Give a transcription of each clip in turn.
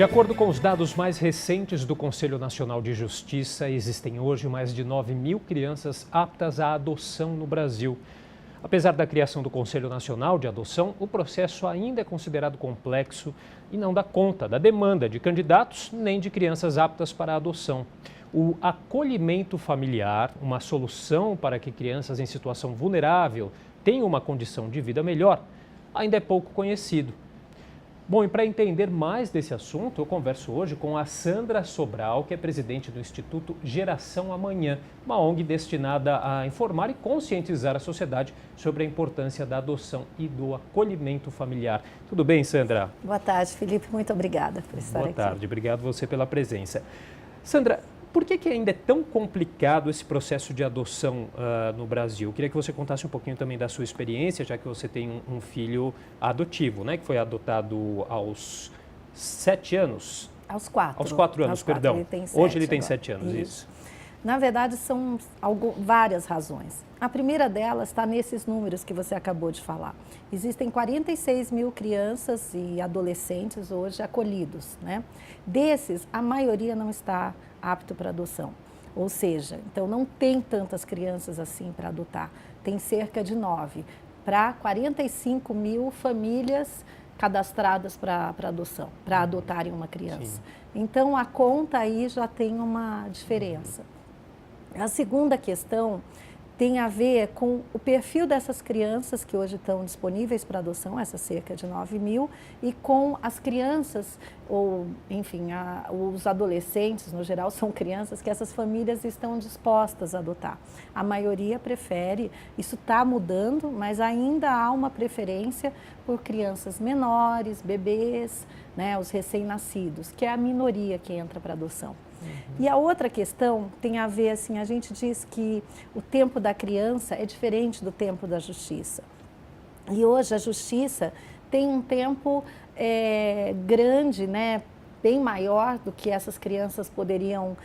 De acordo com os dados mais recentes do Conselho Nacional de Justiça, existem hoje mais de 9.000 crianças aptas à adoção no Brasil. Apesar da criação do Conselho Nacional de Adoção, o processo ainda é considerado complexo e não dá conta da demanda de candidatos nem de crianças aptas para a adoção. O acolhimento familiar, uma solução para que crianças em situação vulnerável tenham uma condição de vida melhor, ainda é pouco conhecido. Bom, e para entender mais desse assunto, eu converso hoje com a Sandra Sobral, que é presidente do Instituto Geração Amanhã, uma ONG destinada a informar e conscientizar a sociedade sobre a importância da adoção e do acolhimento familiar. Tudo bem, Sandra? Boa tarde, Felipe. Muito obrigada por estar aqui. Boa tarde. Obrigado você pela presença. Sandra, por que ainda é tão complicado esse processo de adoção no Brasil? Eu queria que você contasse um pouquinho também da sua experiência, já que você tem um filho adotivo, né? Que foi adotado aos 7 anos. Aos 4. Aos 4 anos, perdão. Hoje ele tem 7 anos, isso. Na verdade, são várias razões. A primeira delas está nesses números que você acabou de falar. Existem 46 mil crianças e adolescentes hoje acolhidos, né? Desses, a maioria não está apto para adoção. Ou seja, então não tem tantas crianças assim para adotar. Tem cerca de 9 para 45 mil famílias cadastradas para adoção, para adotarem uma criança. Sim. Então a conta aí já tem uma diferença. A segunda questão tem a ver com o perfil dessas crianças que hoje estão disponíveis para adoção, essas cerca de 9 mil, e com as crianças, ou enfim, os adolescentes, no geral, são crianças que essas famílias estão dispostas a adotar. A maioria prefere, isso está mudando, mas ainda há uma preferência por crianças menores, bebês, né, os recém-nascidos, que é a minoria que entra para adoção. E a outra questão tem a ver, assim, a gente diz que o tempo da criança é diferente do tempo da justiça. E hoje a justiça tem um tempo grande, né, bem maior do que essas crianças poderiam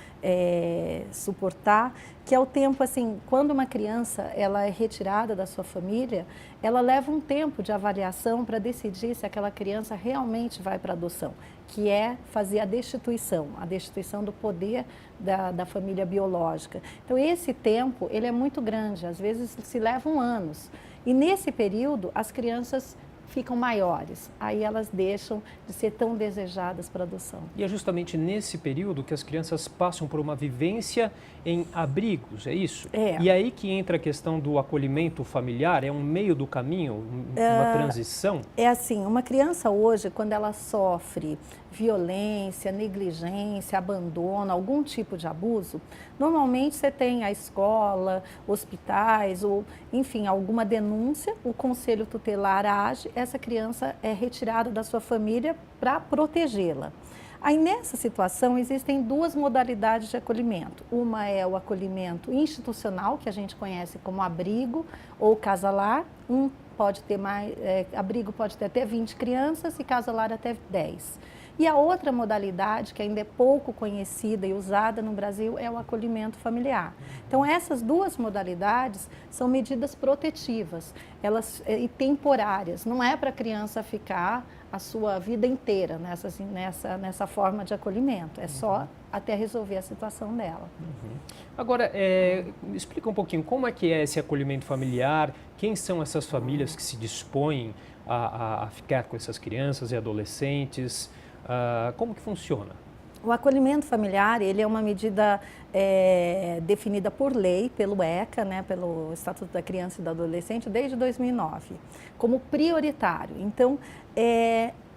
suportar, que é o tempo, assim, quando uma criança ela é retirada da sua família, ela leva um tempo de avaliação para decidir se aquela criança realmente vai para adoção, que é fazer a destituição do poder da família biológica. Então, esse tempo, ele é muito grande, às vezes se levam anos. E nesse período, as crianças ficam maiores, aí elas deixam de ser tão desejadas para adoção. E é justamente nesse período que as crianças passam por uma vivência em abrigos, é isso? É. E aí que entra a questão do acolhimento familiar, é um meio do caminho, uma transição? É assim, uma criança hoje, quando ela sofre violência, negligência, abandono, algum tipo de abuso, normalmente você tem a escola, hospitais, ou enfim, alguma denúncia, o conselho tutelar age, essa criança é retirada da sua família para protegê-la. Aí nessa situação existem duas modalidades de acolhimento. Uma é o acolhimento institucional, que a gente conhece como abrigo ou casa-lar. Pode ter mais, abrigo pode ter até 20 crianças e casa-lar até 10. E a outra modalidade, que ainda é pouco conhecida e usada no Brasil, é o acolhimento familiar. Então, essas duas modalidades são medidas protetivas e temporárias. Não é para a criança ficar a sua vida inteira nessa forma de acolhimento. É só até resolver a situação dela. Agora, explica um pouquinho como é que é esse acolhimento familiar, quem são essas famílias que se dispõem a ficar com essas crianças e adolescentes, como que funciona? O acolhimento familiar, ele é uma medida definida por lei, pelo ECA, né, pelo Estatuto da Criança e do Adolescente, desde 2009, como prioritário. Então,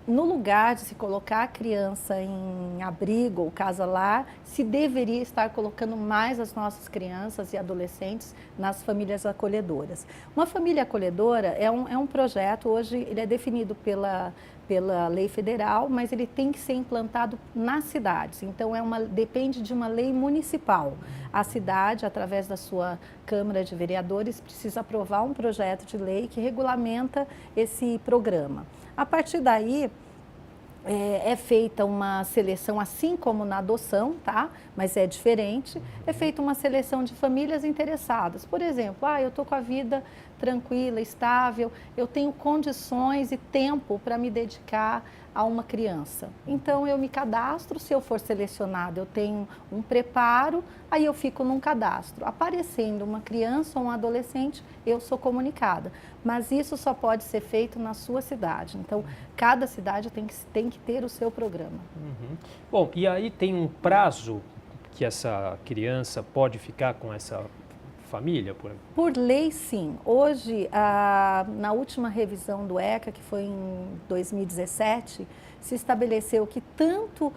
no lugar de se colocar a criança em abrigo ou casa-lar, se deveria estar colocando mais as nossas crianças e adolescentes nas famílias acolhedoras. Uma família acolhedora é um projeto, hoje ele é definido pela lei federal, mas ele tem que ser implantado nas cidades. Então, depende de uma lei municipal. A cidade, através da sua Câmara de Vereadores, precisa aprovar um projeto de lei que regulamenta esse programa. A partir daí, é feita uma seleção, assim como na adoção, tá? Mas é diferente. É feita uma seleção de famílias interessadas. Por exemplo, eu estou com a vida tranquila, estável, eu tenho condições e tempo para me dedicar a uma criança. Então eu me cadastro, se eu for selecionada, eu tenho um preparo, aí eu fico num cadastro. Aparecendo uma criança ou um adolescente, eu sou comunicada. Mas isso só pode ser feito na sua cidade. Então, cada cidade tem que ter o seu programa. Bom, e aí tem um prazo que essa criança pode ficar com essa família? Por lei, sim. Hoje, na última revisão do ECA, que foi em 2017, se estabeleceu que tanto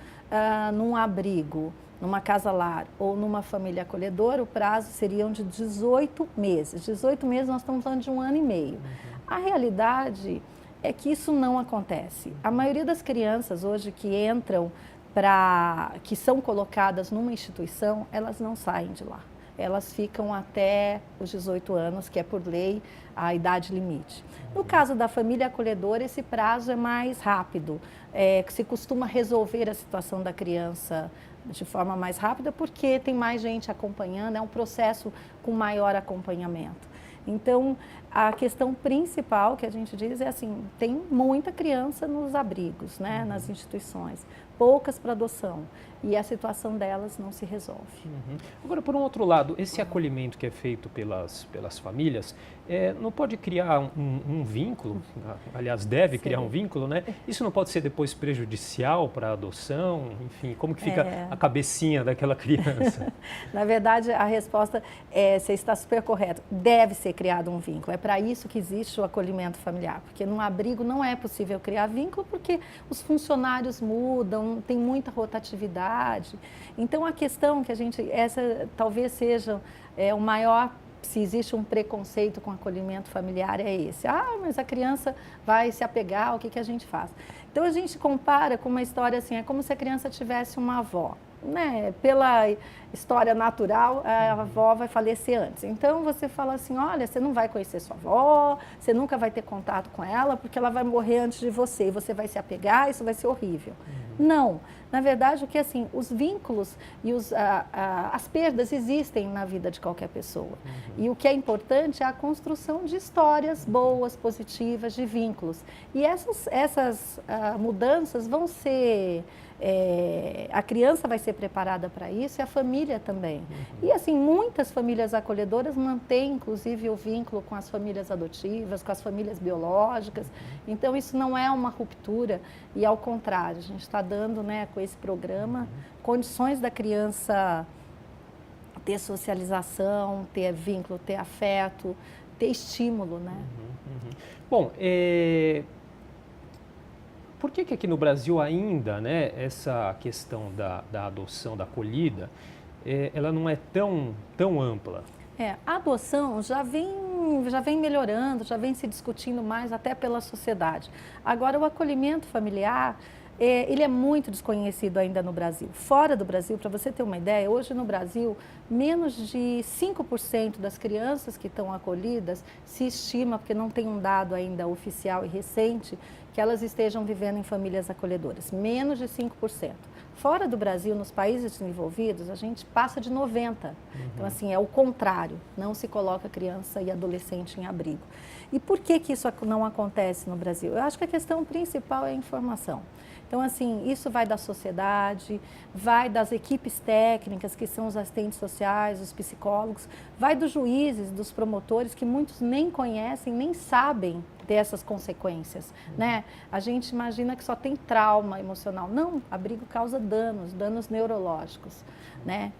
num abrigo, numa casa-lar ou numa família acolhedora, o prazo seriam de 18 meses. 18 meses, nós estamos falando de 1 ano e meio. A realidade é que isso não acontece. A maioria das crianças hoje que entram que são colocadas numa instituição, elas não saem de lá. Elas ficam até os 18 anos, que é por lei a idade limite. No caso da família acolhedora, esse prazo é mais rápido. Se costuma resolver a situação da criança de forma mais rápida, porque tem mais gente acompanhando, é um processo com maior acompanhamento. Então, a questão principal que a gente diz é assim, tem muita criança nos abrigos, né, nas instituições, poucas para adoção, e a situação delas não se resolve. Agora, por um outro lado, esse acolhimento que é feito pelas famílias, não pode criar um vínculo, aliás, deve criar um vínculo, né? Isso não pode ser depois prejudicial para a adoção? Enfim, como que fica a cabecinha daquela criança? Na verdade, a resposta você está super correto, deve ser criado um vínculo. É para isso que existe o acolhimento familiar, porque num abrigo não é possível criar vínculo, porque os funcionários mudam, tem muita rotatividade. Então, a questão que essa talvez seja o maior, se existe um preconceito com acolhimento familiar, é esse. Mas a criança vai se apegar, o que a gente faz? Então, a gente compara com uma história assim, é como se a criança tivesse uma avó. Né? Pela história natural, a avó vai falecer antes. Então, você fala assim, olha, você não vai conhecer sua avó, você nunca vai ter contato com ela, porque ela vai morrer antes de você, e você vai se apegar, isso vai ser horrível. Não. Na verdade, o que assim, os vínculos e as perdas existem na vida de qualquer pessoa. E o que é importante é a construção de histórias boas, positivas, de vínculos. E essas mudanças vão ser... a criança vai ser preparada para isso e a família também. E assim, muitas famílias acolhedoras mantêm, inclusive, o vínculo com as famílias adotivas, com as famílias biológicas. Então, isso não é uma ruptura e, ao contrário, a gente está dando, né, com esse programa, condições da criança ter socialização, ter vínculo, ter afeto, ter estímulo, né? Bom, por que aqui no Brasil ainda, né, essa questão da adoção, da acolhida, ela não é tão ampla? A adoção já vem melhorando, já vem se discutindo mais até pela sociedade. Agora, o acolhimento familiar, ele é muito desconhecido ainda no Brasil. Fora do Brasil, para você ter uma ideia, hoje no Brasil, menos de 5% das crianças que estão acolhidas se estima, porque não tem um dado ainda oficial e recente, que elas estejam vivendo em famílias acolhedoras. Menos de 5%. Fora do Brasil, nos países desenvolvidos, a gente passa de 90%. Então, assim, é o contrário. Não se coloca criança e adolescente em abrigo. E por que isso não acontece no Brasil? Eu acho que a questão principal é a informação. Então, assim, isso vai da sociedade, vai das equipes técnicas, que são os assistentes sociais, os psicólogos, vai dos juízes, dos promotores, que muitos nem conhecem, nem sabem dessas consequências, né? A gente imagina que só tem trauma emocional. Não, abrigo causa danos neurológicos, né?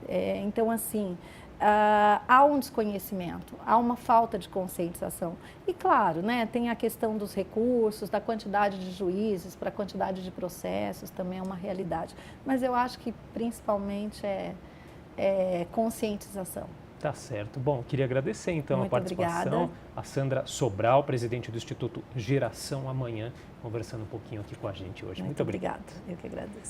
Então, assim, há um desconhecimento, há uma falta de conscientização. E, claro, né, tem a questão dos recursos, da quantidade de juízes para a quantidade de processos, também é uma realidade. Mas eu acho que, principalmente, é conscientização. Tá certo. Bom, queria agradecer, então, Muito a participação. obrigada. A Sandra Sobral, presidente do Instituto Geração Amanhã, conversando um pouquinho aqui com a gente hoje. Muito obrigado. Eu que agradeço.